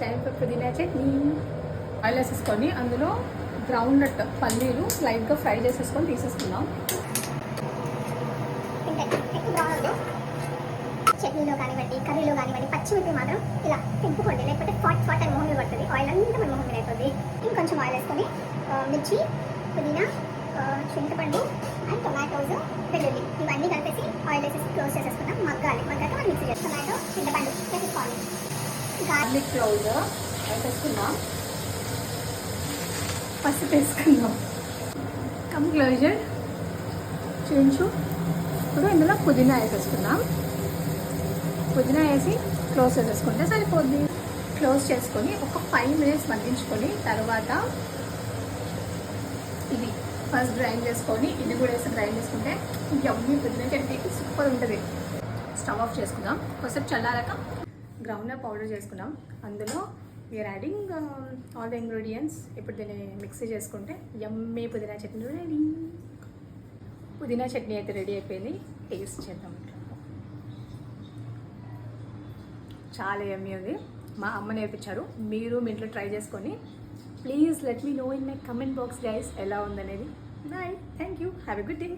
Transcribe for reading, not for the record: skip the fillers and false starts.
Time for పుదీనా chutney. Oil వేసేసుకొని అందులో గ్రౌండ్ నట్ పల్లీలు లైట్గా ఫ్రై చేసేసుకొని తీసేసుకుందాం. చట్నీలో కానివ్వండి, కర్రీలో కానివ్వండి, పచ్చిమిర్చి మాత్రం ఇలా తింపుకోండి, లేకపోతే ఫాట్ అని మొహం మీద పడుతుంది. ఆయిల్ అంతా మన మొహం మీద అయిపోతుంది. ఇంకొంచెం ఆయిల్ వేసుకొని మిర్చి, పుదీనా, చింతపండు అండ్ టొమాటోస్, వెల్లుల్లి ఇవన్నీ కలిపేసి ఆయిల్ వేసేసి క్లోజ్ చేసేసుకుందాం. మగ్గాక మనం మిక్సీ చేసి టొమాటో, చింతపండు వేసేసుకోవాలి. గార్లిక్ క్లోజ్ వేసేసుకుందాం. పసుపు వేసుకుందాం. కమ్ క్లోజర్ చూపించు. ఇప్పుడు ఇందులో పుదీనా వేసేసుకుందాం. పుదీనా వేసి క్లోజ్ చేసేసుకుంటే సరిపోద్ది. క్లోజ్ చేసుకొని ఒక 5 minutes మగ్గించుకొని తర్వాత ఇది ఫస్ట్ గ్రైండ్ చేసుకొని ఇది కూడా వేసి గ్రైండ్ చేసుకుంటే యమ్మీ పుదీనా చట్నీ సూపర్ ఉంటుంది. స్టవ్ ఆఫ్ చేసుకుందాం. కొంచెం చల్లారాక గ్రౌండ్ పౌడర్ చేసుకుందాం. అందులో we are adding all the ingredients. ఇప్పుడు దీన్ని మిక్సీ చేసుకుంటే యమ్మీ పుదీనా చట్నీ రెడీ. పుదీనా చట్నీ అయితే రెడీ అయిపోయింది. టేస్ట్ చేద్దాం. చాలా యమ్మీ ఉంది. మా అమ్మ నేర్పించారు. మీరు మీ ఇంట్లో ట్రై చేసుకొని please let me know in my comment box guys ఎలా ఉందనేది. Bye, thank you, have a good day.